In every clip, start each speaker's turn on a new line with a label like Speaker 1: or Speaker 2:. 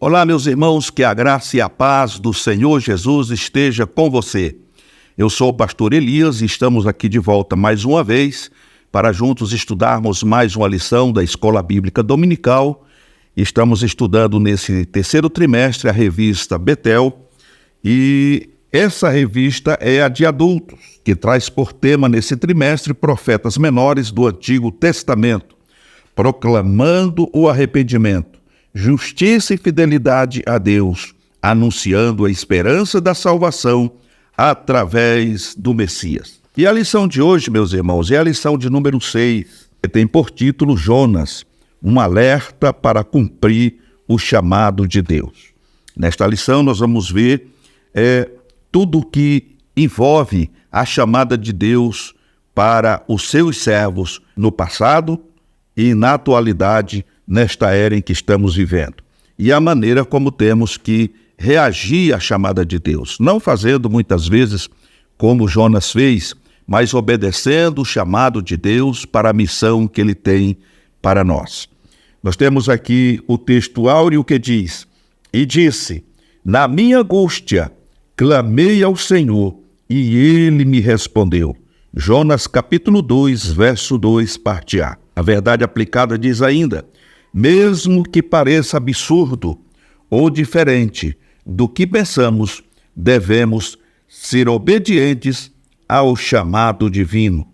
Speaker 1: Olá, meus irmãos, que a graça e a paz do Senhor Jesus esteja com você. Eu sou o pastor Elias e estamos aqui de volta mais uma vez para juntos estudarmos mais uma lição da Escola Bíblica Dominical. Estamos estudando nesse terceiro trimestre a revista Betel e essa revista é a de adultos, que traz por tema nesse trimestre profetas menores do Antigo Testamento, proclamando o arrependimento, justiça e fidelidade a Deus, anunciando a esperança da salvação através do Messias. E a lição de hoje, meus irmãos, é a lição de número 6, que tem por título Jonas, um alerta para cumprir o chamado de Deus. Nesta lição nós vamos ver tudo o que envolve a chamada de Deus para os seus servos no passado e na atualidade, nesta era em que estamos vivendo. E a maneira como temos que reagir à chamada de Deus, não fazendo muitas vezes como Jonas fez, mas obedecendo o chamado de Deus para a missão que ele tem para nós. Nós temos aqui o texto áureo que diz: "E disse, na minha angústia, clamei ao Senhor, e ele me respondeu." Jonas capítulo 2, verso 2, parte A. A verdade aplicada diz ainda: "Mesmo que pareça absurdo ou diferente do que pensamos, devemos ser obedientes ao chamado divino."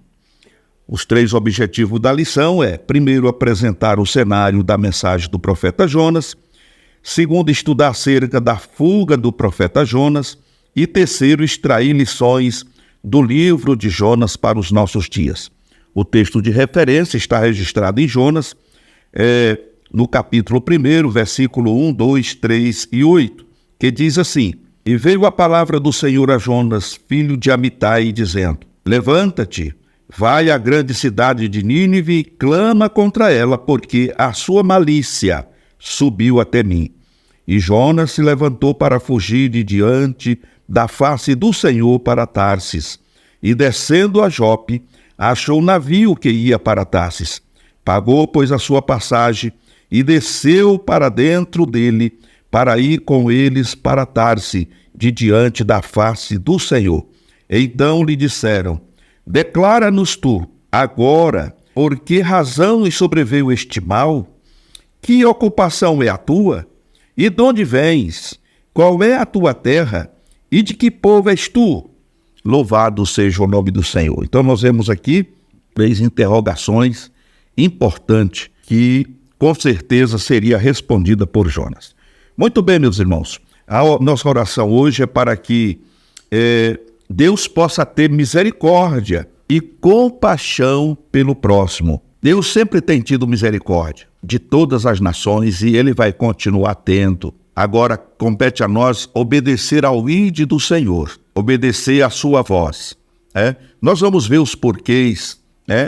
Speaker 1: Os três objetivos da lição primeiro, apresentar o cenário da mensagem do profeta Jonas; segundo, estudar acerca da fuga do profeta Jonas; e terceiro, extrair lições do livro de Jonas para os nossos dias. O texto de referência está registrado em Jonas, no capítulo 1, versículo 1, 2, 3 e 8, que diz assim: "E veio a palavra do Senhor a Jonas, filho de Amitai, dizendo: Levanta-te, vai à grande cidade de Nínive e clama contra ela, porque a sua malícia subiu até mim." E Jonas se levantou para fugir de diante da face do Senhor para Tarsis, e descendo a Jope, achou um navio que ia para Tarsis. Pagou, pois, a sua passagem e desceu para dentro dele, para ir com eles para Tarsis, de diante da face do Senhor. Então lhe disseram: "Declara-nos tu, agora, por que razão lhe sobreveio este mal? Que ocupação é a tua? E de onde vens? Qual é a tua terra? E de que povo és tu? Louvado seja o nome do Senhor." Então nós vemos aqui três interrogações importantes que com certeza seria respondida por Jonas. Muito bem, meus irmãos, a nossa oração hoje é para que Deus possa ter misericórdia e compaixão pelo próximo. Deus sempre tem tido misericórdia de todas as nações e ele vai continuar tendo. Agora compete a nós obedecer ao ide do Senhor, obedecer à sua voz. Nós vamos ver os porquês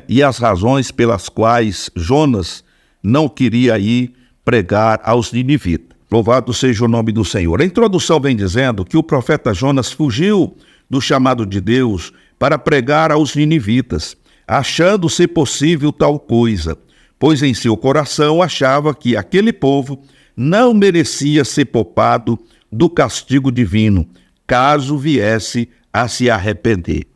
Speaker 1: e as razões pelas quais Jonas não queria ir pregar aos ninivitas. Louvado seja o nome do Senhor. A introdução vem dizendo que o profeta Jonas fugiu do chamado de Deus para pregar aos ninivitas, achando ser possível tal coisa, pois em seu coração achava que aquele povo não merecia ser poupado do castigo divino, caso viesse a se arrepender.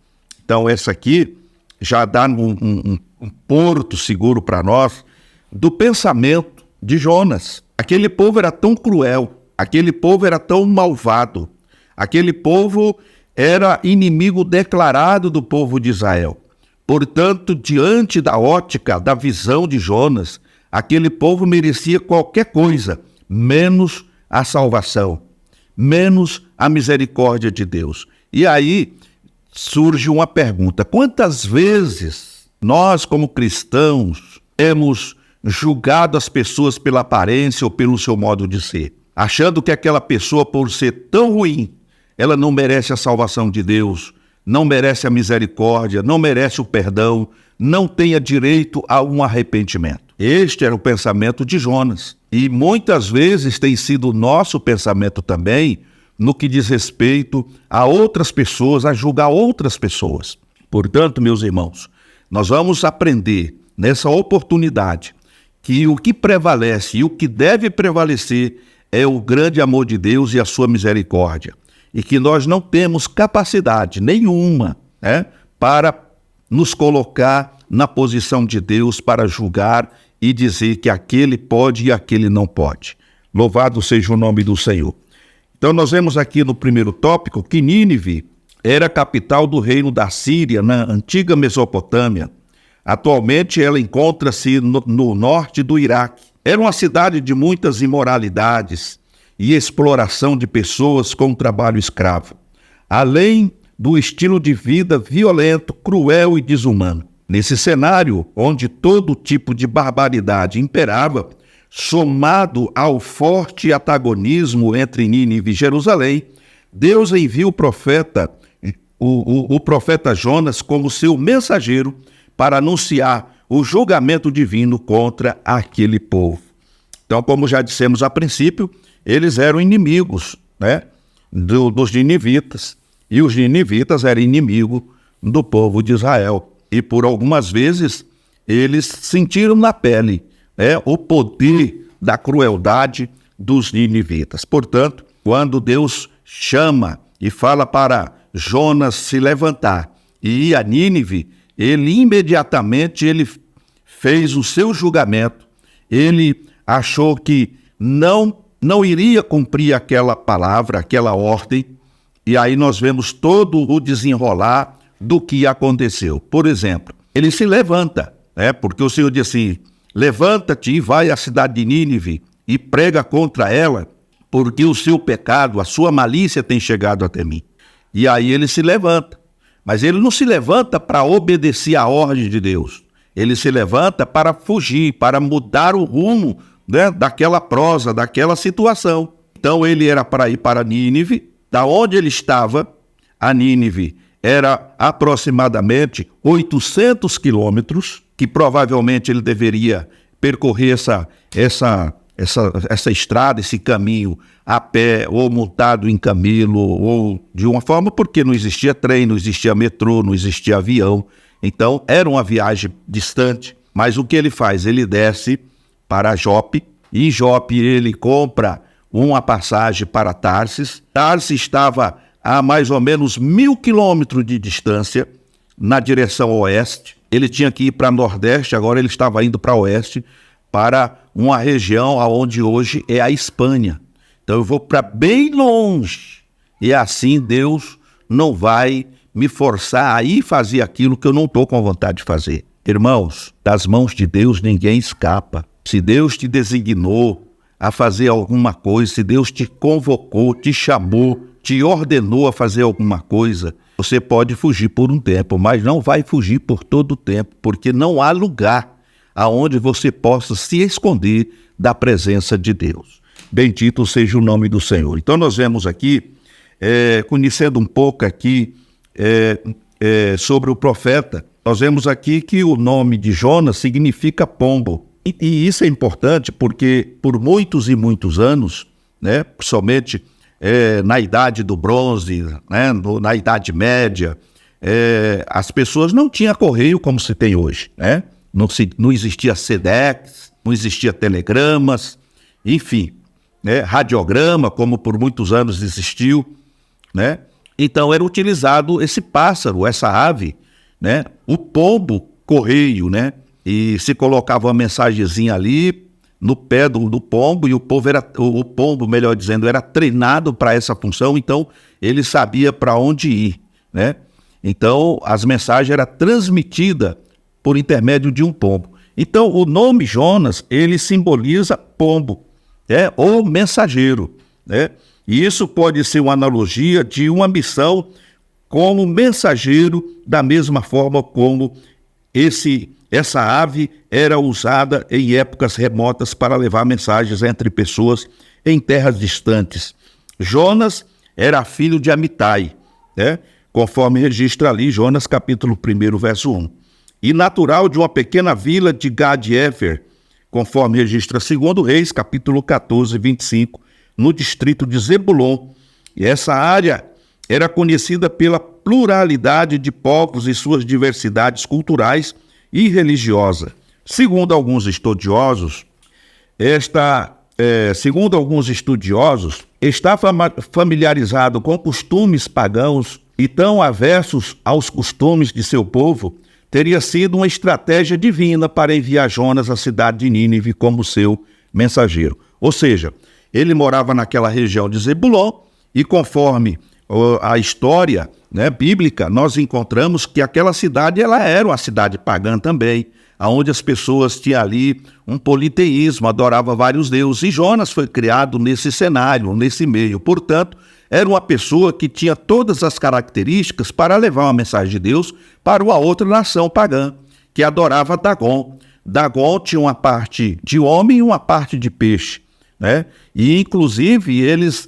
Speaker 1: Então essa aqui já dá um porto seguro para nós do pensamento de Jonas. Aquele povo era tão cruel, aquele povo era tão malvado, aquele povo era inimigo declarado do povo de Israel. Portanto, diante da ótica, da visão de Jonas, aquele povo merecia qualquer coisa, menos a salvação, menos a misericórdia de Deus. E aí surge uma pergunta: quantas vezes nós, como cristãos, temos julgado as pessoas pela aparência ou pelo seu modo de ser, achando que aquela pessoa, por ser tão ruim, ela não merece a salvação de Deus, não merece a misericórdia, não merece o perdão, não tenha direito a um arrependimento. Este era o pensamento de Jonas. E muitas vezes tem sido o nosso pensamento também no que diz respeito a outras pessoas, a julgar outras pessoas. Portanto, meus irmãos, nós vamos aprender nessa oportunidade que o que prevalece e o que deve prevalecer é o grande amor de Deus e a sua misericórdia. E que nós não temos capacidade nenhuma, né, para nos colocar na posição de Deus para julgar e dizer que aquele pode e aquele não pode. Louvado seja o nome do Senhor. Então nós vemos aqui no primeiro tópico que Nínive era a capital do reino da Síria, na antiga Mesopotâmia. Atualmente ela encontra-se no norte do Iraque. Era uma cidade de muitas imoralidades e exploração de pessoas com trabalho escravo, além do estilo de vida violento, cruel e desumano. Nesse cenário, onde todo tipo de barbaridade imperava, somado ao forte antagonismo entre Nínive e Jerusalém, Deus envia o profeta Jonas como seu mensageiro para anunciar o julgamento divino contra aquele povo. Então, como já dissemos a princípio, eles eram inimigos, né, dos ninivitas, e os ninivitas eram inimigos do povo de Israel. E por algumas vezes eles sentiram na pele, né, o poder da crueldade dos ninivitas. Portanto, quando Deus chama e fala para Jonas se levantar e ir a Nínive, ele imediatamente fez o seu julgamento. Ele achou que não iria cumprir aquela palavra, aquela ordem, e aí nós vemos todo o desenrolar do que aconteceu. Por exemplo, ele se levanta, porque o Senhor diz assim: levanta-te e vai à cidade de Nínive e prega contra ela, porque o seu pecado, a sua malícia tem chegado até mim. E aí ele se levanta, mas ele não se levanta para obedecer à ordem de Deus. Ele se levanta para fugir, para mudar o rumo, né, daquela prosa, daquela situação. Então ele era para ir para Nínive. Da onde ele estava, a Nínive era aproximadamente 800 quilômetros, que provavelmente ele deveria percorrer essa estrada, esse caminho a pé, ou montado em camelo, ou de uma forma, porque não existia trem, não existia metrô, não existia avião. Então era uma viagem distante. Mas o que ele faz? Ele desce para Jope, e em Jope ele compra uma passagem para Tarsis. Tarsis estava a mais ou menos 1.000 quilômetros de distância na direção oeste. Ele tinha que ir para Nordeste, agora ele estava indo para Oeste, para uma região onde hoje é a Espanha. Então eu vou para bem longe, e assim Deus não vai me forçar a ir fazer aquilo que eu não estou com vontade de fazer. Irmãos, das mãos de Deus ninguém escapa. Se Deus te designou a fazer alguma coisa, se Deus te convocou, te chamou, te ordenou a fazer alguma coisa, você pode fugir por um tempo, mas não vai fugir por todo o tempo, porque não há lugar aonde você possa se esconder da presença de Deus. Bendito seja o nome do Senhor. Então nós vemos aqui, conhecendo um pouco aqui sobre o profeta, nós vemos aqui que o nome de Jonas significa pombo. E isso é importante porque por muitos e muitos anos, né, principalmente na Idade do Bronze, né, na Idade Média, as pessoas não tinham correio como se tem hoje, né? Não existia Sedex, não existia telegramas, enfim, né, radiograma, como por muitos anos existiu, né? Então era utilizado esse pássaro, essa ave, né, o pombo correio, né? E se colocava uma mensagenzinha ali no pé do pombo, e o pombo, melhor dizendo, era treinado para essa função, então ele sabia para onde ir, né? Então as mensagens eram transmitidas por intermédio de um pombo. Então o nome Jonas, ele simboliza pombo, ou mensageiro, né? E isso pode ser uma analogia de uma missão como mensageiro, da mesma forma como essa ave era usada em épocas remotas para levar mensagens entre pessoas em terras distantes. Jonas era filho de Amitai, né? Conforme registra ali Jonas capítulo 1, verso 1. E natural de uma pequena vila de Gad-Efer, conforme registra 2 Reis, capítulo 14, 25, no distrito de Zebulon. E essa área era conhecida pela pluralidade de povos e suas diversidades culturais e religiosa. Segundo alguns estudiosos, esta segundo alguns estudiosos, está familiarizado com costumes pagãos e tão aversos aos costumes de seu povo, teria sido uma estratégia divina para enviar Jonas à cidade de Nínive como seu mensageiro. Ou seja, ele morava naquela região de Zebulon e, conforme a história, né, bíblica, nós encontramos que aquela cidade ela era uma cidade pagã também, onde as pessoas tinham ali um politeísmo, adoravam vários deuses. E Jonas foi criado nesse cenário, nesse meio. Portanto, era uma pessoa que tinha todas as características para levar uma mensagem de Deus para uma outra nação pagã, que adorava Dagon. Dagon tinha uma parte de homem e uma parte de peixe, né? E, inclusive, eles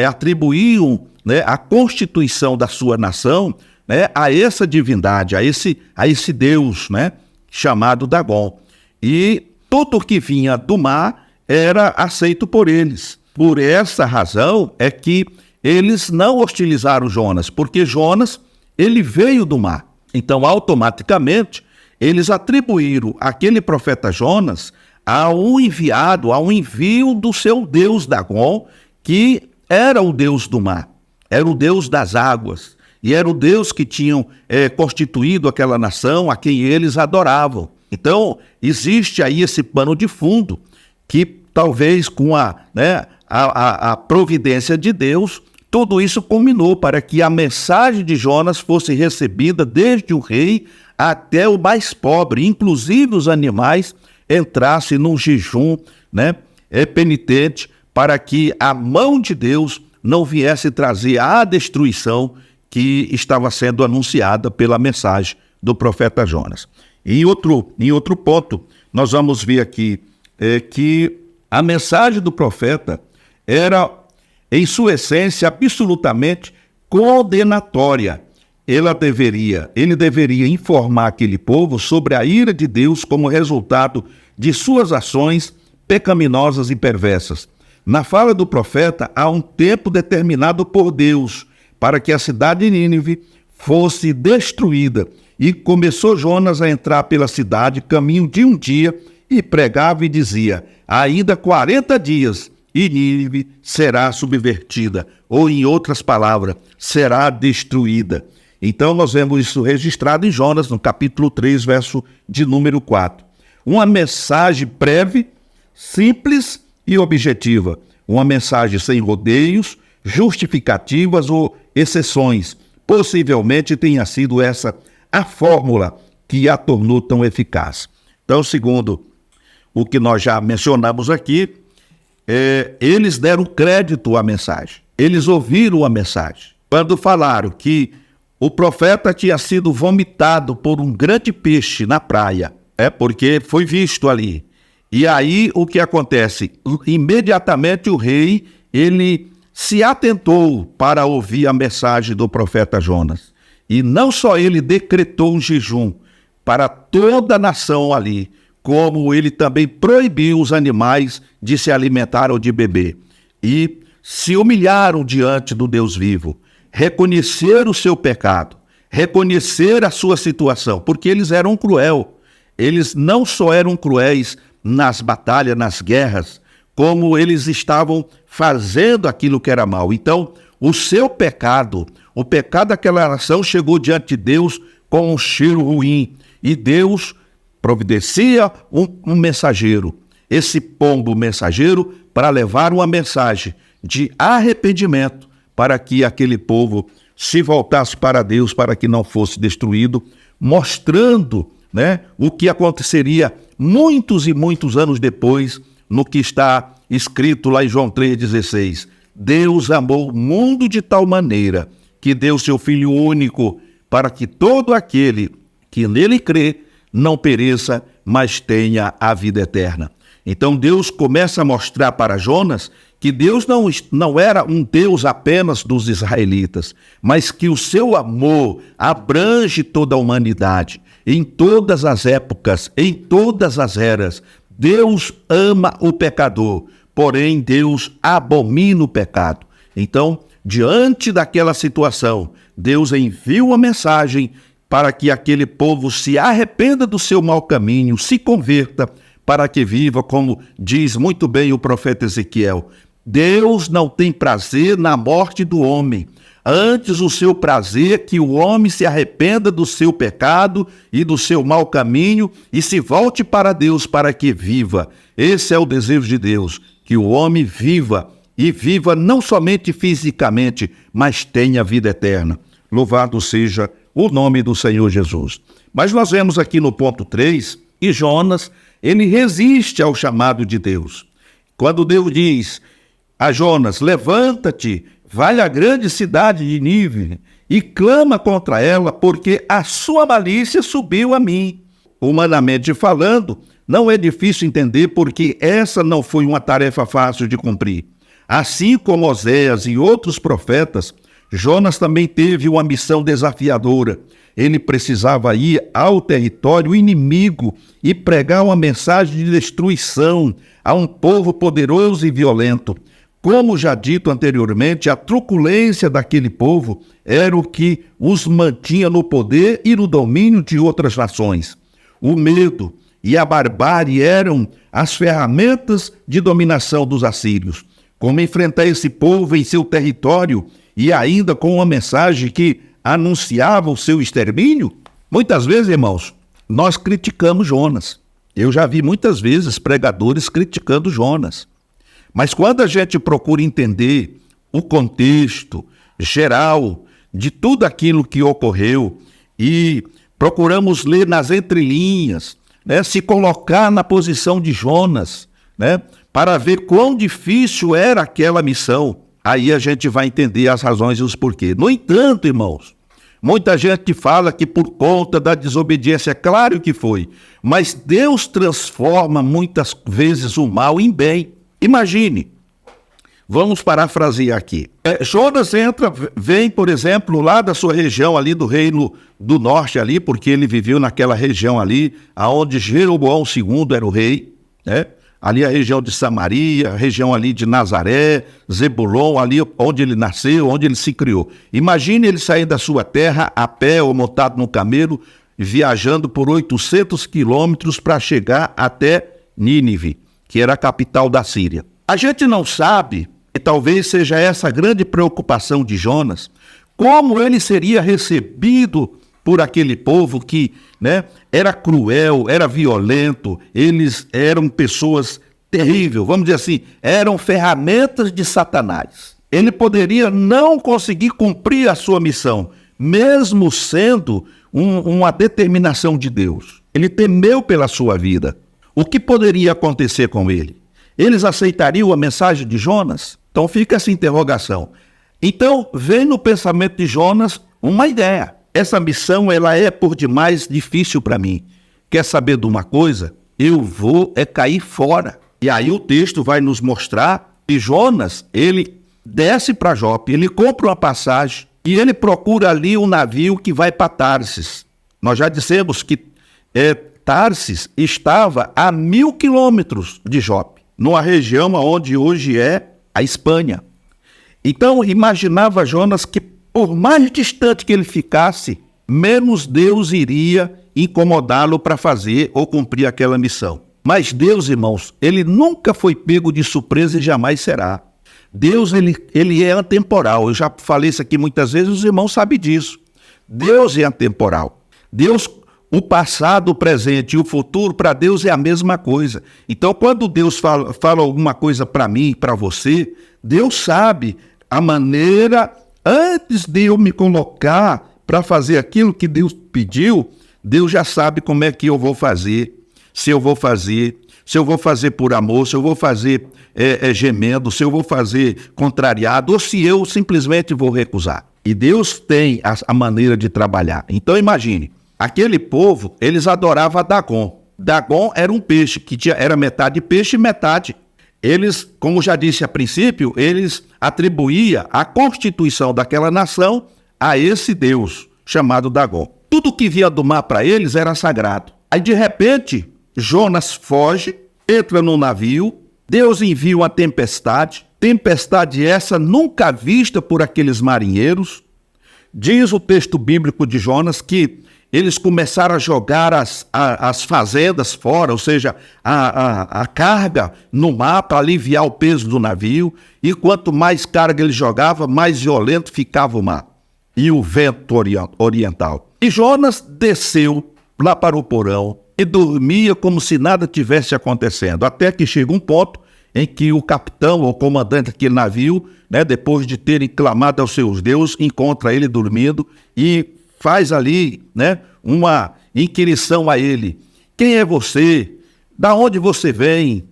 Speaker 1: atribuíam, né, a constituição da sua nação, né, a essa divindade, a esse Deus, né, chamado Dagon. E tudo que vinha do mar era aceito por eles. Por essa razão é que eles não hostilizaram Jonas, porque Jonas, ele veio do mar. Então, automaticamente, eles atribuíram aquele profeta Jonas a um enviado, a um envio do seu Deus Dagon, que era o Deus do mar, era o Deus das águas, e era o Deus que tinham constituído aquela nação a quem eles adoravam. Então, existe aí esse pano de fundo que talvez com a providência de Deus, tudo isso culminou para que a mensagem de Jonas fosse recebida desde o rei até o mais pobre, inclusive os animais entrassem num jejum, né, penitente, para que a mão de Deus não viesse trazer a destruição que estava sendo anunciada pela mensagem do profeta Jonas. Em outro ponto, nós vamos ver aqui que a mensagem do profeta era, em sua essência, absolutamente condenatória. Ele deveria informar aquele povo sobre a ira de Deus como resultado de suas ações pecaminosas e perversas. Na fala do profeta, há um tempo determinado por Deus para que a cidade de Nínive fosse destruída. E começou Jonas a entrar pela cidade, caminho de um dia, e pregava e dizia: ainda 40 dias e Nínive será subvertida, ou em outras palavras, será destruída. Então nós vemos isso registrado em Jonas, no capítulo 3, verso de número 4. Uma mensagem breve, simples e objetiva. Uma mensagem sem rodeios, justificativas ou exceções. Possivelmente tenha sido essa a fórmula que a tornou tão eficaz. Então, segundo o que nós já mencionamos aqui, eles deram crédito à mensagem. Eles ouviram a mensagem. Quando falaram que o profeta tinha sido vomitado por um grande peixe na praia, porque foi visto ali. E aí o que acontece? Imediatamente o rei, ele se atentou para ouvir a mensagem do profeta Jonas. E não só ele decretou um jejum para toda a nação ali, como ele também proibiu os animais de se alimentar ou de beber. E se humilharam diante do Deus vivo, reconhecer o seu pecado, reconhecer a sua situação, porque eles eram cruéis. Eles não só eram cruéis nas batalhas, nas guerras, como eles estavam fazendo aquilo que era mal. Então, o seu pecado, o pecado daquela nação chegou diante de Deus com um cheiro ruim. E Deus providencia um mensageiro, esse pombo mensageiro, para levar uma mensagem de arrependimento, para que aquele povo se voltasse para Deus, para que não fosse destruído, mostrando, né, o que aconteceria muitos e muitos anos depois, no que está escrito lá em João 3,16. Deus amou o mundo de tal maneira que deu seu Filho único, para que todo aquele que nele crê não pereça, mas tenha a vida eterna. Então Deus começa a mostrar para Jonas que Deus não era um Deus apenas dos israelitas, mas que o seu amor abrange toda a humanidade, em todas as épocas, em todas as eras. Deus ama o pecador, porém Deus abomina o pecado. Então, diante daquela situação, Deus envia uma mensagem para que aquele povo se arrependa do seu mau caminho, se converta, para que viva, como diz muito bem o profeta Ezequiel. Deus não tem prazer na morte do homem. Antes, o seu prazer é que o homem se arrependa do seu pecado e do seu mau caminho e se volte para Deus para que viva. Esse é o desejo de Deus, que o homem viva, e viva não somente fisicamente, mas tenha vida eterna. Louvado seja o nome do Senhor Jesus. Mas nós vemos aqui no ponto 3 que Jonas, ele resiste ao chamado de Deus. Quando Deus diz a Jonas, levanta-te, vai à grande cidade de Nínive e clama contra ela, porque a sua malícia subiu a mim. Humanamente falando, não é difícil entender porque essa não foi uma tarefa fácil de cumprir. Assim como Oséias e outros profetas, Jonas também teve uma missão desafiadora. Ele precisava ir ao território inimigo e pregar uma mensagem de destruição a um povo poderoso e violento. Como já dito anteriormente, a truculência daquele povo era o que os mantinha no poder e no domínio de outras nações. O medo e a barbárie eram as ferramentas de dominação dos assírios. Como enfrentar esse povo em seu território e ainda com uma mensagem que anunciava o seu extermínio? Muitas vezes, irmãos, nós criticamos Jonas. Eu já vi muitas vezes pregadores criticando Jonas. Mas quando a gente procura entender o contexto geral de tudo aquilo que ocorreu e procuramos ler nas entrelinhas, se colocar na posição de Jonas, para ver quão difícil era aquela missão, aí a gente vai entender as razões e os porquês. No entanto, irmãos, muita gente fala que por conta da desobediência, é claro que foi, mas Deus transforma muitas vezes o mal em bem. Imagine, vamos parafrasear aqui. Jonas vem, por exemplo, lá da sua região ali do Reino do Norte ali, porque ele viveu naquela região ali, onde Jeroboão II era o rei, ali a região de Samaria, a região ali de Nazaré, Zebulon, ali onde ele nasceu, onde ele se criou. Imagine ele sair da sua terra a pé ou montado no camelo, viajando por 800 quilômetros para chegar até Nínive, que era a capital da Síria. A gente não sabe, e talvez seja essa a grande preocupação de Jonas, como ele seria recebido por aquele povo que era cruel, era violento, eles eram pessoas terríveis, vamos dizer assim, eram ferramentas de Satanás. Ele poderia não conseguir cumprir a sua missão, mesmo sendo uma determinação de Deus. Ele temeu pela sua vida. O que poderia acontecer com ele? Eles aceitariam a mensagem de Jonas? Então fica essa interrogação. Então vem no pensamento de Jonas uma ideia. Essa missão ela é por demais difícil para mim. Quer saber de uma coisa? Eu vou cair fora. E aí o texto vai nos mostrar que Jonas, ele desce para Jope, ele compra uma passagem e ele procura ali um navio que vai para Tarsis. Nós já dissemos que Tarsis estava a 1000 quilômetros de Jope, numa região onde hoje é a Espanha. Então imaginava Jonas que por mais distante que ele ficasse, menos Deus iria incomodá-lo para fazer ou cumprir aquela missão. Mas Deus, irmãos, ele nunca foi pego de surpresa e jamais será. Deus, ele é atemporal. Eu já falei isso aqui muitas vezes, os irmãos sabem disso. Deus é atemporal. Deus, o passado, o presente e o futuro, para Deus é a mesma coisa. Então, quando Deus fala alguma coisa para mim, para você, Deus sabe a maneira. Antes de eu me colocar para fazer aquilo que Deus pediu, Deus já sabe como é que eu vou fazer, se eu vou fazer por amor, se eu vou fazer gemendo, se eu vou fazer contrariado, ou se eu simplesmente vou recusar. E Deus tem a maneira de trabalhar. Então imagine, aquele povo, eles adoravam Dagon. Dagon era um peixe, que era metade peixe e metade. Eles, como já disse a princípio, eles atribuíam a constituição daquela nação a esse Deus chamado Dagon. Tudo que vinha do mar para eles era sagrado. Aí, de repente, Jonas foge, entra no navio, Deus envia uma tempestade essa nunca vista por aqueles marinheiros. Diz o texto bíblico de Jonas que eles começaram a jogar as fazendas fora, ou seja, a carga no mar para aliviar o peso do navio, e quanto mais carga ele jogava, mais violento ficava o mar e o vento oriental. E Jonas desceu lá para o porão e dormia como se nada tivesse acontecendo, até que chega um ponto em que o capitão ou comandante daquele navio, depois de terem clamado aos seus deuses, encontra ele dormindo e faz ali, uma inquirição a ele. Quem é você? Da onde você vem?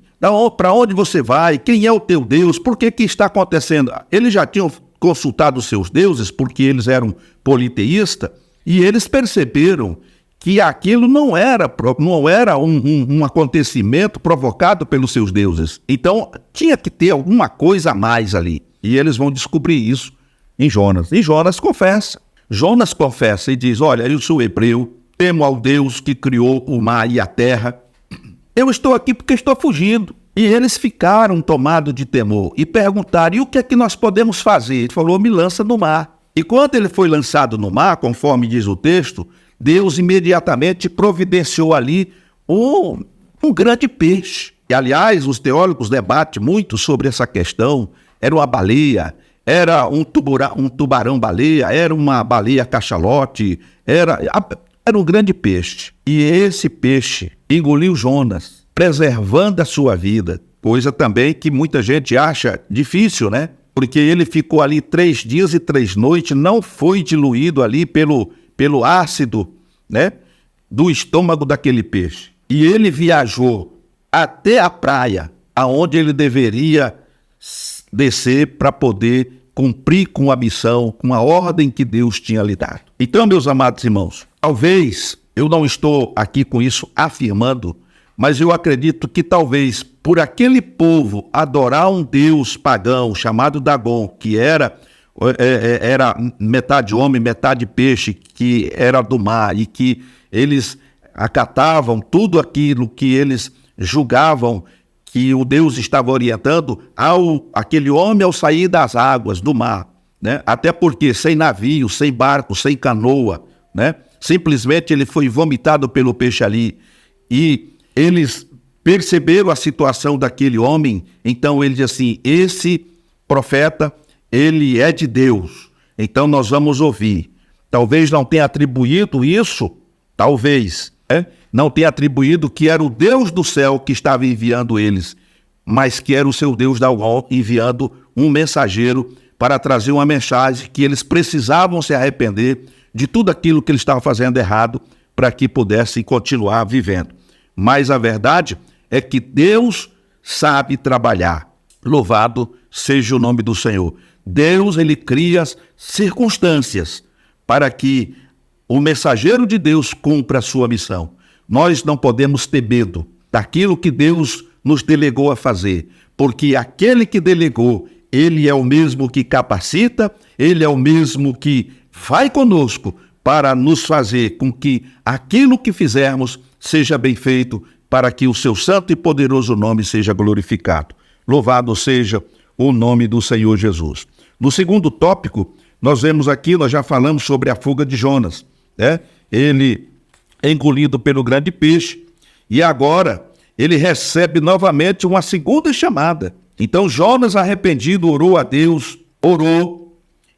Speaker 1: Para onde você vai? Quem é o teu Deus? Por que está acontecendo? Eles já tinham consultado os seus deuses, porque eles eram politeístas, e eles perceberam que aquilo não era um acontecimento provocado pelos seus deuses. Então, tinha que ter alguma coisa a mais ali. E eles vão descobrir isso em Jonas. E Jonas confessa. Jonas confessa e diz: olha, eu sou hebreu, temo ao Deus que criou o mar e a terra. Eu estou aqui porque estou fugindo. E eles ficaram tomados de temor e perguntaram: e o que é que nós podemos fazer? Ele falou: me lança no mar. E quando ele foi lançado no mar, conforme diz o texto, Deus imediatamente providenciou ali um grande peixe. E, aliás, os teólogos debatem muito sobre essa questão. Era uma baleia, era um tubarão-baleia, era uma baleia cachalote, era um grande peixe. E esse peixe engoliu Jonas, preservando a sua vida. Coisa também que muita gente acha difícil, Porque ele ficou ali 3 dias e 3 noites, não foi diluído ali pelo ácido, do estômago daquele peixe. E ele viajou até a praia, aonde ele deveria descer para poder cumprir com a missão, com a ordem que Deus tinha lhe dado. Então, meus amados irmãos, talvez, eu não estou aqui com isso afirmando, mas eu acredito que talvez por aquele povo adorar um deus pagão chamado Dagon, que era metade homem, metade peixe, que era do mar, e que eles acatavam tudo aquilo que eles julgavam que o Deus estava orientando aquele homem ao sair das águas do mar, Até porque sem navio, sem barco, sem canoa, Simplesmente ele foi vomitado pelo peixe ali. E eles perceberam a situação daquele homem, então ele diz assim: esse profeta, ele é de Deus, então nós vamos ouvir. Talvez não tenha atribuído isso, não tenha atribuído que era o Deus do céu que estava enviando eles, mas que era o seu Deus Dagon enviando um mensageiro para trazer uma mensagem que eles precisavam se arrepender de tudo aquilo que eles estavam fazendo errado para que pudessem continuar vivendo. Mas a verdade é que Deus sabe trabalhar. Louvado seja o nome do Senhor. Deus, ele cria circunstâncias para que o mensageiro de Deus cumpra a sua missão. Nós não podemos ter medo daquilo que Deus nos delegou a fazer, porque aquele que delegou, ele é o mesmo que capacita, ele é o mesmo que vai conosco para nos fazer com que aquilo que fizermos seja bem feito, para que o seu santo e poderoso nome seja glorificado. Louvado seja o nome do Senhor Jesus. No segundo tópico, nós já falamos sobre a fuga de Jonas, Ele é engolido pelo grande peixe e agora ele recebe novamente uma segunda chamada. Então Jonas, arrependido, orou a Deus,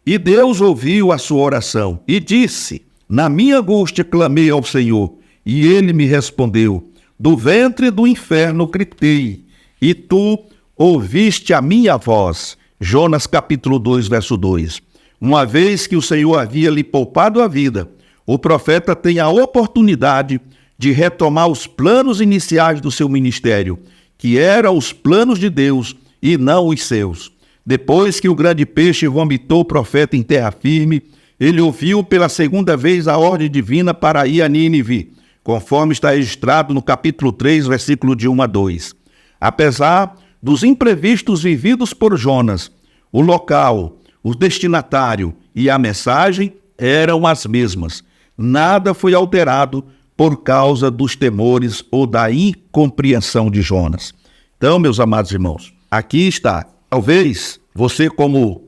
Speaker 1: e Deus ouviu a sua oração e disse: na minha angústia clamei ao Senhor, e ele me respondeu. Do ventre do inferno gritei, e tu ouviste a minha voz. Jonas capítulo 2, verso 2. Uma vez que o Senhor havia lhe poupado a vida, o profeta tem a oportunidade de retomar os planos iniciais do seu ministério, que eram os planos de Deus e não os seus. Depois que o grande peixe vomitou o profeta em terra firme, ele ouviu pela segunda vez a ordem divina para ir a Nínive, conforme está registrado no capítulo 3, versículo de 1 a 2. Apesar dos imprevistos vividos por Jonas, o local, o destinatário e a mensagem eram as mesmas. Nada foi alterado por causa dos temores ou da incompreensão de Jonas. Então, meus amados irmãos, aqui está. Talvez você, como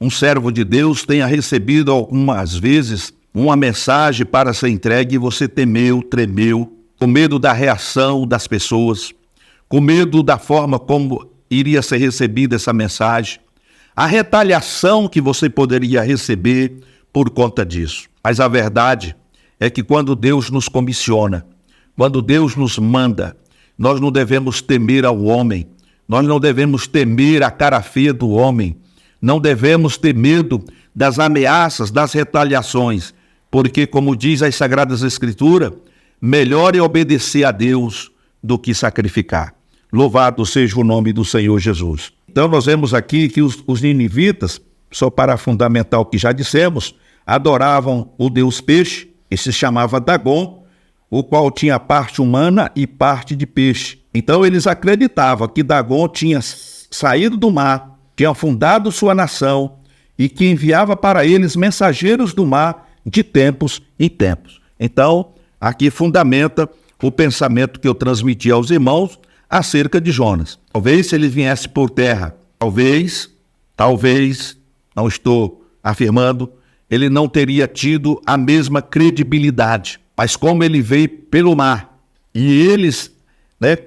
Speaker 1: um servo de Deus, tenha recebido algumas vezes uma mensagem para ser entregue e você temeu, tremeu, com medo da reação das pessoas, com medo da forma como iria ser recebida essa mensagem, a retaliação que você poderia receber por conta disso. Mas a verdade é que quando Deus nos comissiona, quando Deus nos manda, nós não devemos temer ao homem, nós não devemos temer a cara feia do homem, não devemos ter medo das ameaças, das retaliações, porque, como diz as Sagradas Escrituras, melhor é obedecer a Deus do que sacrificar. Louvado seja o nome do Senhor Jesus. Então nós vemos aqui que os ninivitas, só para fundamentar o que já dissemos, adoravam o deus peixe, que se chamava Dagon, o qual tinha parte humana e parte de peixe. Então eles acreditavam que Dagon tinha saído do mar, tinha fundado sua nação e que enviava para eles mensageiros do mar de tempos em tempos. Então, aqui fundamenta o pensamento que eu transmiti aos irmãos acerca de Jonas. Talvez se ele viesse por terra, talvez, não estou afirmando, ele não teria tido a mesma credibilidade. Mas como ele veio pelo mar, e eles,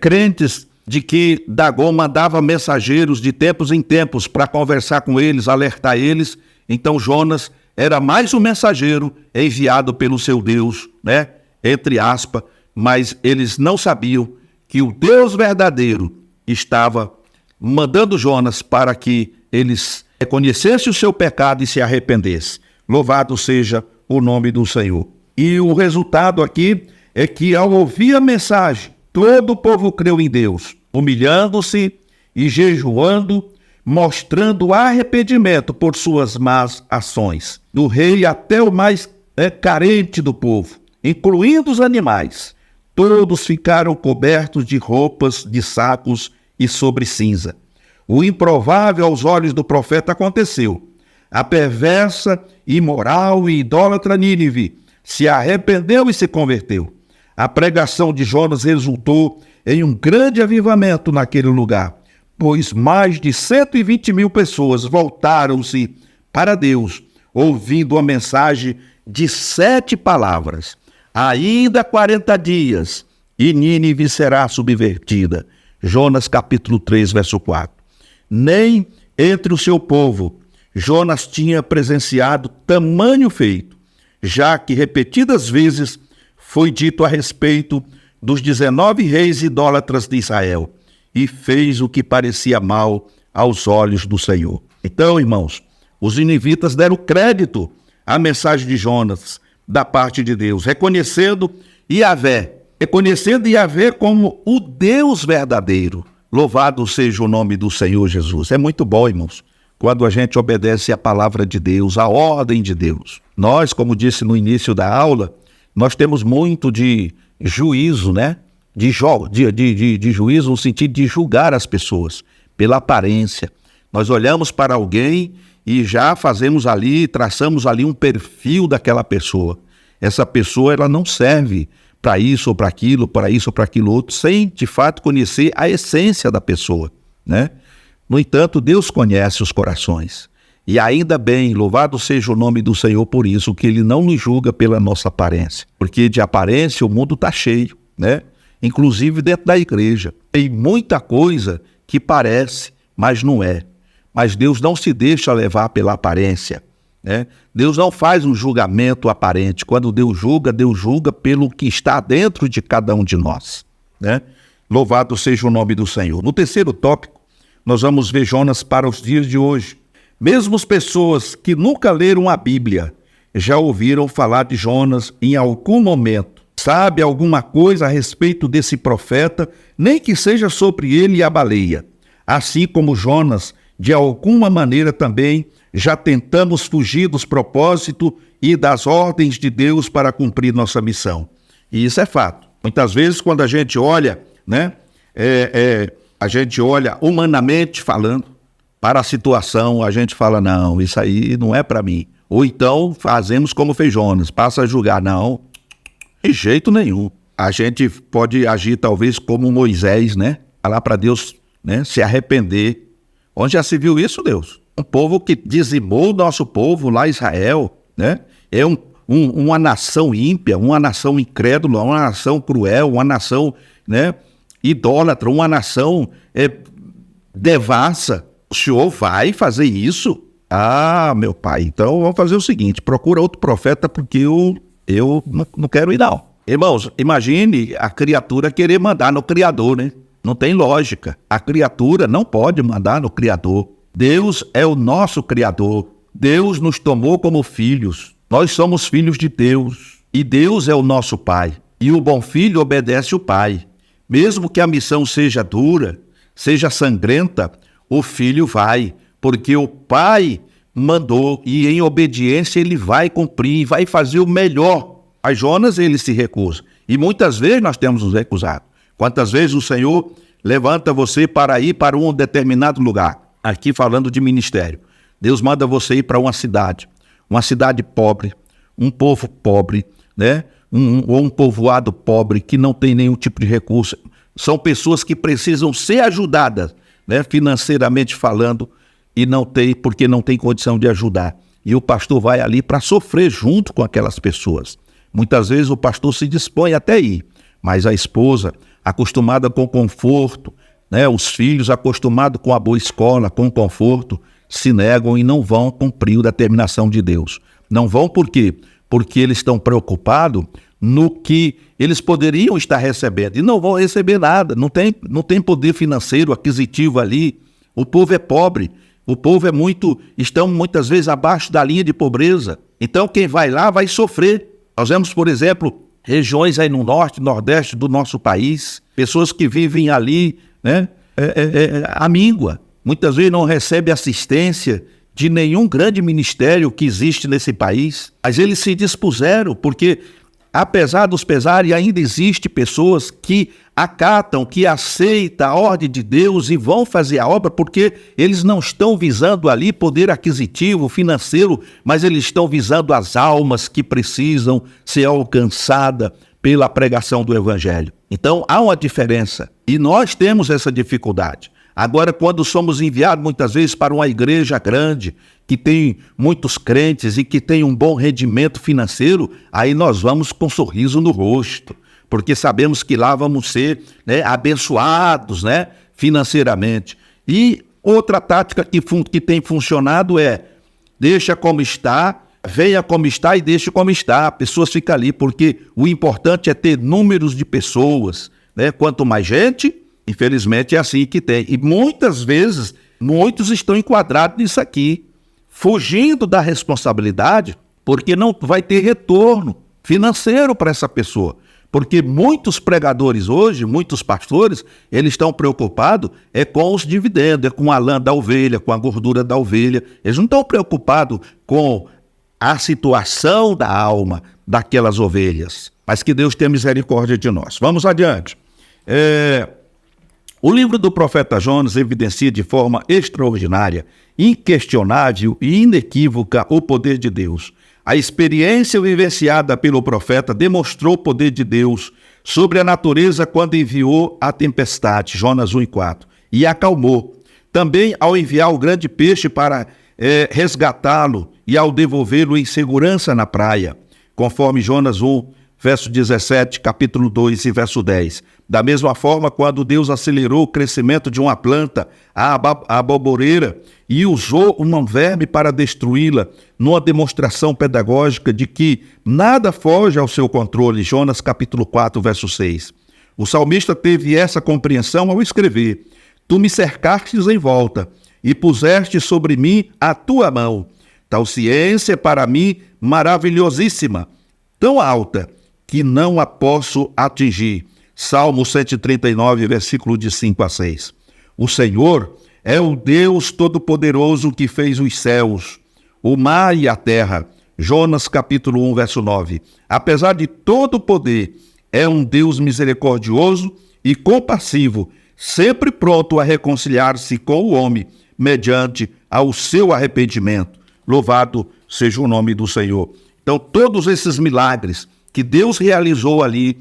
Speaker 1: crentes de que Dagon mandava mensageiros de tempos em tempos para conversar com eles, alertar eles, então Jonas era mais um mensageiro enviado pelo seu Deus, entre aspas, mas eles não sabiam que o Deus verdadeiro estava mandando Jonas para que eles reconhecessem o seu pecado e se arrependessem. Louvado seja o nome do Senhor. E o resultado aqui é que, ao ouvir a mensagem, todo o povo creu em Deus, humilhando-se e jejuando, mostrando arrependimento por suas más ações, do rei até o mais carente do povo, incluindo os animais. Todos ficaram cobertos de roupas, de sacos e sobre cinza. O improvável aos olhos do profeta aconteceu. A perversa, imoral e idólatra Nínive se arrependeu e se converteu. A pregação de Jonas resultou em um grande avivamento naquele lugar, pois mais de 120.000 pessoas voltaram-se para Deus, ouvindo a mensagem de 7 palavras. Ainda 40 dias, e Nínive será subvertida. Jonas capítulo 3, verso 4. Nem entre o seu povo Jonas tinha presenciado tamanho feito, já que repetidas vezes foi dito a respeito dos 19 reis idólatras de Israel, e fez o que parecia mal aos olhos do Senhor. Então, irmãos, os ninivitas deram crédito à mensagem de Jonas da parte de Deus, reconhecendo Yahvé como o Deus verdadeiro. Louvado seja o nome do Senhor Jesus. É muito bom, irmãos, quando a gente obedece à palavra de Deus, à ordem de Deus. Nós, como disse no início da aula, nós temos muito de juízo, de juízo no sentido de julgar as pessoas pela aparência. Nós olhamos para alguém e já traçamos ali um perfil daquela pessoa. Essa pessoa, ela não serve para isso ou para aquilo, outro, sem de fato conhecer a essência da pessoa, No entanto, Deus conhece os corações. E ainda bem, louvado seja o nome do Senhor por isso, que Ele não nos julga pela nossa aparência. Porque de aparência o mundo está cheio, Inclusive dentro da igreja. Tem muita coisa que parece, mas não é. Mas Deus não se deixa levar pela aparência, Deus não faz um julgamento aparente. Quando Deus julga pelo que está dentro de cada um de nós, Louvado seja o nome do Senhor. No terceiro tópico, nós vamos ver Jonas para os dias de hoje. Mesmo as pessoas que nunca leram a Bíblia já ouviram falar de Jonas em algum momento. Sabe alguma coisa a respeito desse profeta, nem que seja sobre ele e a baleia. Assim como Jonas, de alguma maneira também já tentamos fugir dos propósitos e das ordens de Deus para cumprir nossa missão. E isso é fato. Muitas vezes, quando a gente olha, a gente olha humanamente falando para a situação, a gente fala, não, isso aí não é para mim. Ou então fazemos como fez Jonas, passa a julgar, não, de jeito nenhum. A gente pode agir talvez como Moisés, falar para Deus, se arrepender. Onde já se viu isso, Deus? Um povo que dizimou o nosso povo lá, Israel, É uma nação ímpia, uma nação incrédula, uma nação cruel, uma nação, né, idólatra, uma nação devassa. O senhor vai fazer isso? Ah, meu pai, então vamos fazer o seguinte, procura outro profeta porque eu não quero ir não. Irmãos, imagine a criatura querer mandar no Criador, né? Não tem lógica. A criatura não pode mandar no Criador. Deus é o nosso Criador. Deus nos tomou como filhos. Nós somos filhos de Deus. E Deus é o nosso Pai. E o bom filho obedece o Pai. Mesmo que a missão seja dura, seja sangrenta, o filho vai, porque o Pai mandou e em obediência ele vai cumprir, vai fazer o melhor. A Jonas ele se recusa. E muitas vezes nós temos nos recusado. Quantas vezes o Senhor levanta você para ir para um determinado lugar? Aqui falando de ministério. Deus manda você ir para uma cidade pobre, um povo pobre, né? Ou um povoado pobre que não tem nenhum tipo de recurso. São pessoas que precisam ser ajudadas, né? Financeiramente falando, e não tem, porque não tem condição de ajudar. E o pastor vai ali para sofrer junto com aquelas pessoas. Muitas vezes o pastor se dispõe até ir, mas a esposa, acostumada com conforto, né, os filhos acostumados com a boa escola, com conforto, se negam e não vão cumprir a determinação de Deus. Não vão por quê? Porque eles estão preocupados no que eles poderiam estar recebendo e não vão receber nada, não tem poder financeiro, aquisitivo ali. O povo é pobre, o povo estão muitas vezes abaixo da linha de pobreza. Então quem vai lá vai sofrer. Nós vemos, por exemplo, regiões aí no norte, nordeste do nosso país, pessoas que vivem ali, né, à míngua. Muitas vezes não recebem assistência de nenhum grande ministério que existe nesse país, mas eles se dispuseram, porque apesar dos pesares, ainda existe pessoas que acatam, que aceitam a ordem de Deus e vão fazer a obra, porque eles não estão visando ali poder aquisitivo, financeiro, mas eles estão visando as almas que precisam ser alcançadas pela pregação do Evangelho. Então há uma diferença e nós temos essa dificuldade. Agora, quando somos enviados muitas vezes para uma igreja grande, que tem muitos crentes e que tem um bom rendimento financeiro, aí nós vamos com um sorriso no rosto, porque sabemos que lá vamos ser, né, abençoados, né, financeiramente. E outra tática que tem funcionado é, deixa como está, venha como está e deixe como está. Pessoas ficam ali, porque o importante é ter números de pessoas, né? Quanto mais gente, infelizmente é assim que tem. E muitas vezes, muitos estão enquadrados nisso aqui, fugindo da responsabilidade, porque não vai ter retorno financeiro para essa pessoa. Porque muitos pregadores hoje, muitos pastores, eles estão preocupados com os dividendos, com a lã da ovelha, com a gordura da ovelha. Eles não estão preocupados com a situação da alma daquelas ovelhas. Mas que Deus tenha misericórdia de nós. Vamos adiante. O livro do profeta Jonas evidencia de forma extraordinária, inquestionável e inequívoca o poder de Deus. A experiência vivenciada pelo profeta demonstrou o poder de Deus sobre a natureza quando enviou a tempestade, Jonas 1:4, e acalmou. Também ao enviar o grande peixe para resgatá-lo e ao devolvê-lo em segurança na praia, conforme Jonas 1, verso 17, capítulo 2 e verso 10. Da mesma forma, quando Deus acelerou o crescimento de uma planta, a aboboreira, e usou um verme para destruí-la, numa demonstração pedagógica de que nada foge ao seu controle, Jonas capítulo 4, verso 6. O salmista teve essa compreensão ao escrever: Tu me cercastes em volta e puseste sobre mim a tua mão. Tal ciência é para mim maravilhosíssima, tão alta que não a posso atingir. Salmo 139, versículo de 5 a 6. O Senhor é o Deus Todo-Poderoso que fez os céus, o mar e a terra. Jonas capítulo 1, verso 9. Apesar de todo o poder, é um Deus misericordioso e compassivo, sempre pronto a reconciliar-se com o homem, mediante ao seu arrependimento. Louvado seja o nome do Senhor. Então, todos esses milagres que Deus realizou ali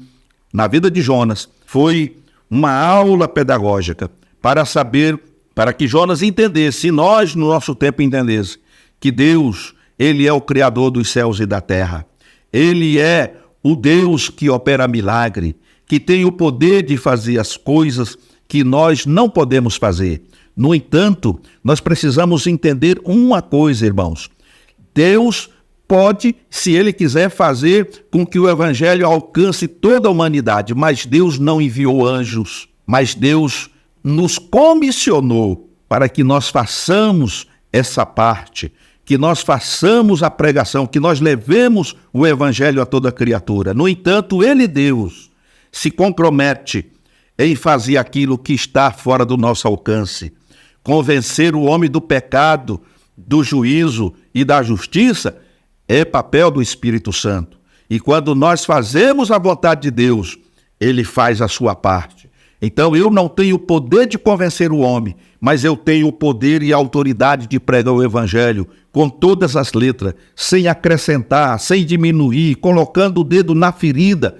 Speaker 1: na vida de Jonas foi uma aula pedagógica para que Jonas entendesse, e nós no nosso tempo entendesse, que Deus, ele é o Criador dos céus e da terra. Ele é o Deus que opera milagre, que tem o poder de fazer as coisas que nós não podemos fazer. No entanto, nós precisamos entender uma coisa, irmãos. Deus pode, se Ele quiser, fazer com que o Evangelho alcance toda a humanidade, mas Deus não enviou anjos, mas Deus nos comissionou para que nós façamos essa parte, que nós façamos a pregação, que nós levemos o Evangelho a toda criatura. No entanto, Ele, Deus, se compromete em fazer aquilo que está fora do nosso alcance, convencer o homem do pecado, do juízo e da justiça, é papel do Espírito Santo. E quando nós fazemos a vontade de Deus, Ele faz a sua parte. Então eu não tenho o poder de convencer o homem, mas eu tenho o poder e a autoridade de pregar o Evangelho com todas as letras, sem acrescentar, sem diminuir, colocando o dedo na ferida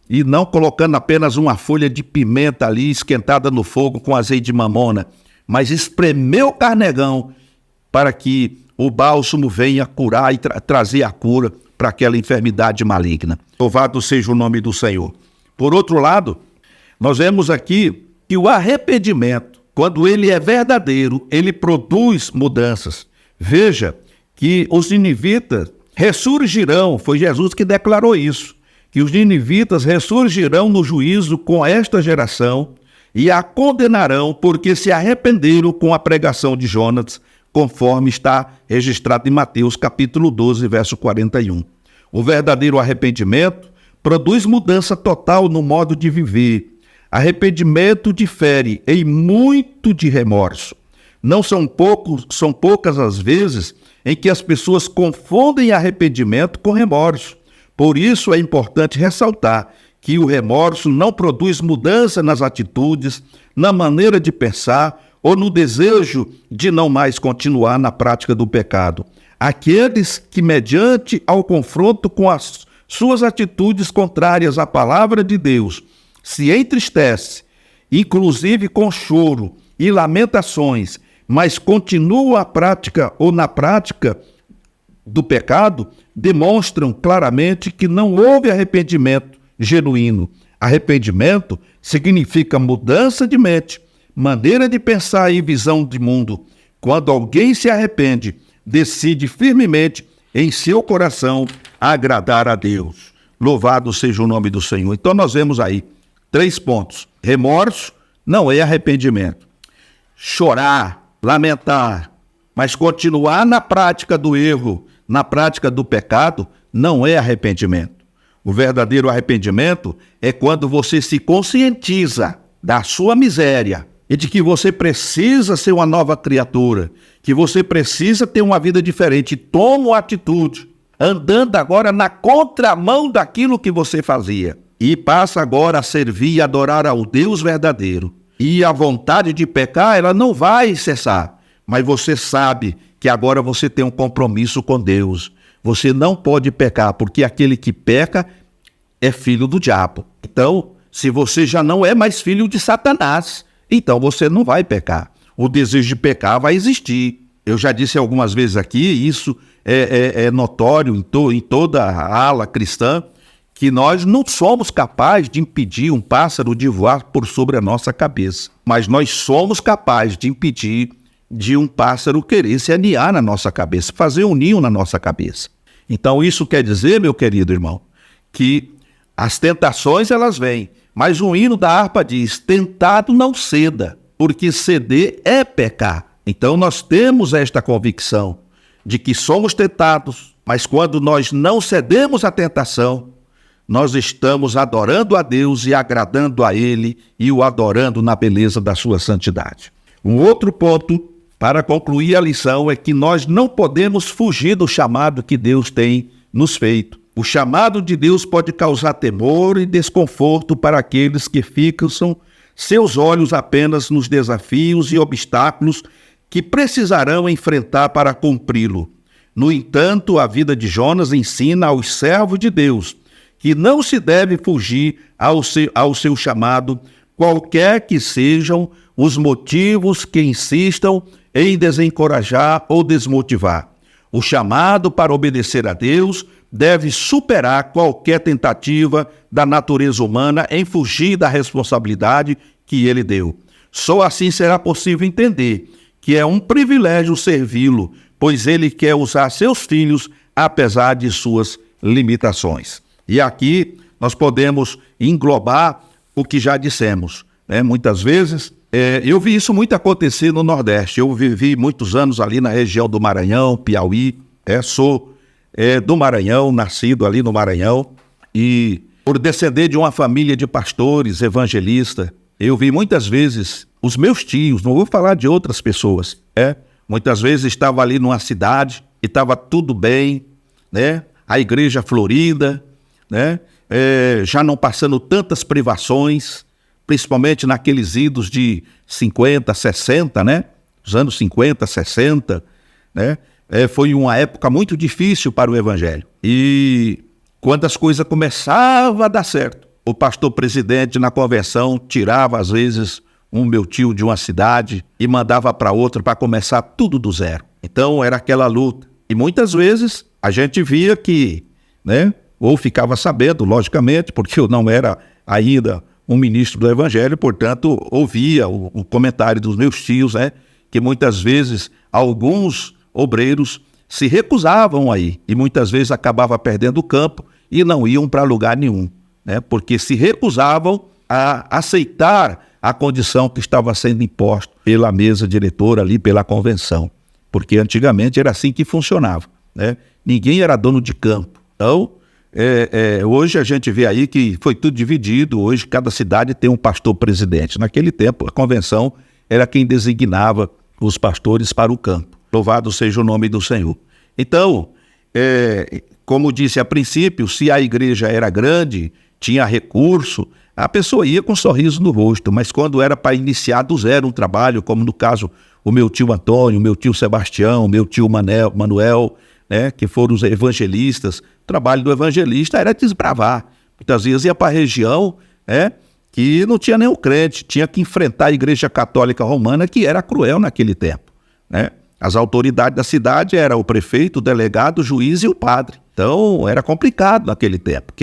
Speaker 1: e não colocando apenas uma folha de pimenta ali esquentada no fogo com azeite de mamona, mas espremer o carnegão para que o bálsamo venha curar e trazer a cura para aquela enfermidade maligna. Louvado seja o nome do Senhor. Por outro lado, nós vemos aqui que o arrependimento, quando ele é verdadeiro, ele produz mudanças. Veja que os ninivitas ressurgirão, foi Jesus que declarou isso, que os ninivitas ressurgirão no juízo com esta geração e a condenarão porque se arrependeram com a pregação de Jonas, conforme está registrado em Mateus capítulo 12, verso 41. O verdadeiro arrependimento produz mudança total no modo de viver. Arrependimento difere em muito de remorso. Não são poucas as vezes em que as pessoas confundem arrependimento com remorso. Por isso é importante ressaltar que o remorso não produz mudança nas atitudes, na maneira de pensar ou no desejo de não mais continuar na prática do pecado. Aqueles que, mediante ao confronto com as suas atitudes contrárias à palavra de Deus, se entristece, inclusive com choro e lamentações, mas continuam a prática ou na prática do pecado, demonstram claramente que não houve arrependimento genuíno. Arrependimento significa mudança de mente, maneira de pensar e visão de mundo. Quando alguém se arrepende, decide firmemente em seu coração agradar a Deus. Louvado seja o nome do Senhor. Então nós vemos aí 3 pontos. Remorso não é arrependimento. Chorar, lamentar, mas continuar na prática do erro, na prática do pecado, não é arrependimento. O verdadeiro arrependimento é quando você se conscientiza da sua miséria e de que você precisa ser uma nova criatura, que você precisa ter uma vida diferente. Toma uma atitude, andando agora na contramão daquilo que você fazia. E passa agora a servir e adorar ao Deus verdadeiro. E a vontade de pecar, ela não vai cessar. Mas você sabe que agora você tem um compromisso com Deus. Você não pode pecar, porque aquele que peca é filho do diabo. Então, se você já não é mais filho de Satanás, então você não vai pecar. O desejo de pecar vai existir. Eu já disse algumas vezes aqui, isso é notório em toda a ala cristã, que nós não somos capazes de impedir um pássaro de voar por sobre a nossa cabeça. Mas nós somos capazes de impedir de um pássaro querer se aninhar na nossa cabeça, fazer um ninho na nossa cabeça. Então isso quer dizer, meu querido irmão, que as tentações elas vêm, mas o hino da harpa diz: tentado não ceda, porque ceder é pecar. Então nós temos esta convicção de que somos tentados, mas quando nós não cedemos à tentação, nós estamos adorando a Deus e agradando a Ele e o adorando na beleza da sua santidade. Um outro ponto para concluir a lição é que nós não podemos fugir do chamado que Deus tem nos feito. O chamado de Deus pode causar temor e desconforto para aqueles que fixam seus olhos apenas nos desafios e obstáculos que precisarão enfrentar para cumpri-lo. No entanto, a vida de Jonas ensina aos servos de Deus que não se deve fugir ao seu chamado, qualquer que sejam os motivos que insistam em desencorajar ou desmotivar. O chamado para obedecer a Deus deve superar qualquer tentativa da natureza humana em fugir da responsabilidade que ele deu. Só assim será possível entender que é um privilégio servi-lo, pois ele quer usar seus filhos apesar de suas limitações. E aqui nós podemos englobar o que já dissemos, né? Muitas vezes, eu vi isso muito acontecer no Nordeste. Eu vivi muitos anos ali na região do Maranhão, Piauí, sou do Maranhão, nascido ali no Maranhão, e por descender de uma família de pastores, evangelistas, eu vi muitas vezes os meus tios, não vou falar de outras pessoas, muitas vezes estava ali numa cidade e estava tudo bem, né? A igreja florida, né? Já não passando tantas privações, principalmente naqueles idos de 50, 60, né? Os anos 50, 60, né? Foi uma época muito difícil para o evangelho. E quando as coisas começavam a dar certo, o pastor presidente na convenção tirava às vezes um meu tio de uma cidade e mandava para outra para começar tudo do zero. Então era aquela luta. E muitas vezes a gente via que, né? Ou ficava sabendo, logicamente, porque eu não era ainda um ministro do evangelho, portanto ouvia o comentário dos meus tios, né? Que muitas vezes alguns obreiros se recusavam aí e muitas vezes acabavam perdendo o campo e não iam para lugar nenhum, né? Porque se recusavam a aceitar a condição que estava sendo imposta pela mesa diretora ali, pela convenção, porque antigamente era assim que funcionava, né? Ninguém era dono de campo. Então, hoje a gente vê aí que foi tudo dividido, hoje cada cidade tem um pastor presidente. Naquele tempo a convenção era quem designava os pastores para o campo. Louvado seja o nome do Senhor. Então, como disse a princípio, se a igreja era grande, tinha recurso, a pessoa ia com um sorriso no rosto, mas quando era para iniciar do zero um trabalho, como no caso o meu tio Antônio, o meu tio Sebastião, o meu tio Manuel, né, que foram os evangelistas, o trabalho do evangelista era desbravar. Muitas vezes ia para a região, que não tinha nenhum crente, tinha que enfrentar a igreja católica romana, que era cruel naquele tempo, né? As autoridades da cidade eram o prefeito, o delegado, o juiz e o padre. Então, era complicado naquele tempo.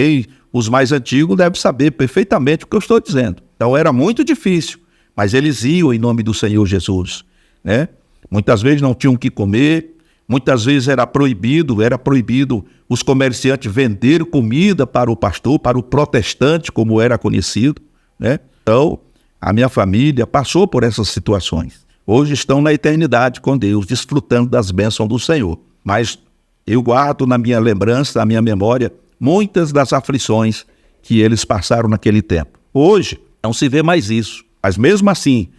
Speaker 1: Os mais antigos devem saber perfeitamente o que eu estou dizendo. Então, era muito difícil, mas eles iam em nome do Senhor Jesus, né? Muitas vezes não tinham o que comer, muitas vezes era proibido os comerciantes vender comida para o pastor, para o protestante, como era conhecido, né? Então, a minha família passou por essas situações. Hoje estão na eternidade com Deus, desfrutando das bênçãos do Senhor. Mas eu guardo na minha lembrança, na minha memória, muitas das aflições que eles passaram naquele tempo. Hoje não se vê mais isso. Mas mesmo assim,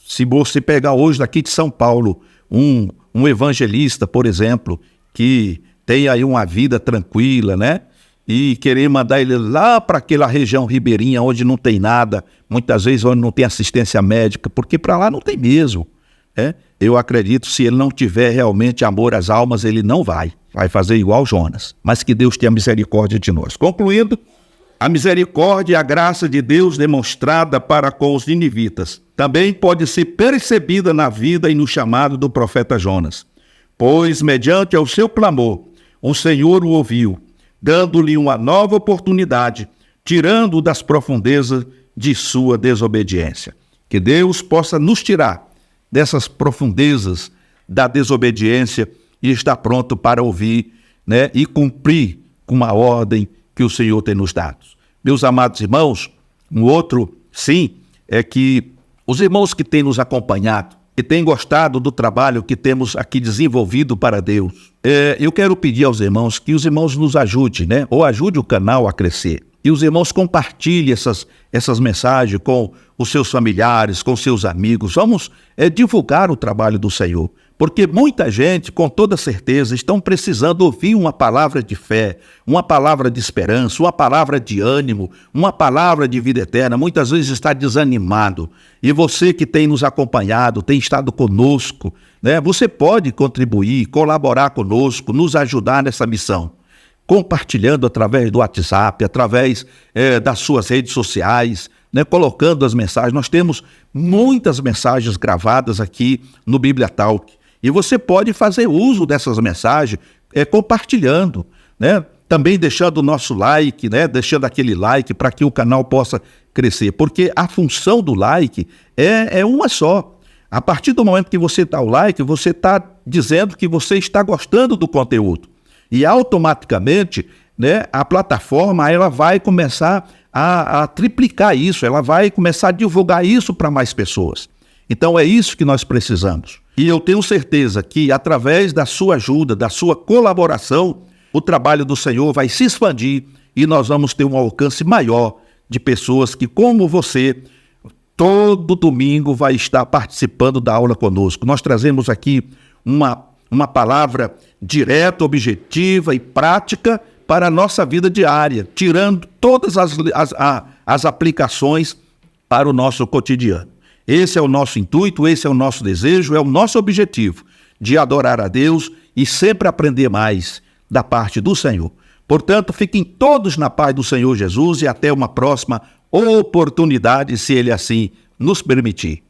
Speaker 1: se você pegar hoje daqui de São Paulo, um evangelista, por exemplo, que tem aí uma vida tranquila, né? E querer mandar ele lá para aquela região ribeirinha onde não tem nada, muitas vezes onde não tem assistência médica, porque para lá não tem mesmo. Eu acredito, se ele não tiver realmente amor às almas, ele não vai fazer igual Jonas. Mas que Deus tenha misericórdia de nós. Concluindo, a misericórdia e a graça de Deus demonstrada para com os ninivitas também pode ser percebida na vida e no chamado do profeta Jonas. Pois, mediante ao seu clamor, o Senhor o ouviu, dando-lhe uma nova oportunidade, tirando-o das profundezas de sua desobediência. Que Deus possa nos tirar dessas profundezas da desobediência e estar pronto para ouvir, né, e cumprir com a ordem que o Senhor tem nos dado. Meus amados irmãos, um outro sim é que os irmãos que têm nos acompanhado, que têm gostado do trabalho que temos aqui desenvolvido para Deus, eu quero pedir aos irmãos que os irmãos nos ajudem, né, ou ajude o canal a crescer. E os irmãos compartilhem essas mensagens com os seus familiares, com seus amigos. Vamos divulgar o trabalho do Senhor. Porque muita gente, com toda certeza, estão precisando ouvir uma palavra de fé, uma palavra de esperança, uma palavra de ânimo, uma palavra de vida eterna. Muitas vezes está desanimado. E você que tem nos acompanhado, tem estado conosco, né? Você pode contribuir, colaborar conosco, nos ajudar nessa missão. Compartilhando através do WhatsApp, através das suas redes sociais, né, colocando as mensagens. Nós temos muitas mensagens gravadas aqui no Bíblia Talk E você pode fazer uso dessas mensagens compartilhando, né? Também deixando o nosso like, né? Deixando aquele like para que o canal possa crescer, porque a função do like é uma só. A partir do momento que você dá o like, você está dizendo que você está gostando do conteúdo. E automaticamente, né, a plataforma ela vai começar a triplicar isso, ela vai começar a divulgar isso para mais pessoas. Então é isso que nós precisamos. E eu tenho certeza que através da sua ajuda, da sua colaboração, o trabalho do Senhor vai se expandir e nós vamos ter um alcance maior de pessoas que, como você, todo domingo vai estar participando da aula conosco. Nós trazemos aqui uma palavra direta, objetiva e prática para a nossa vida diária, tirando todas as aplicações para o nosso cotidiano. Esse é o nosso intuito, esse é o nosso desejo, é o nosso objetivo de adorar a Deus e sempre aprender mais da parte do Senhor. Portanto, fiquem todos na paz do Senhor Jesus e até uma próxima oportunidade, se Ele assim nos permitir.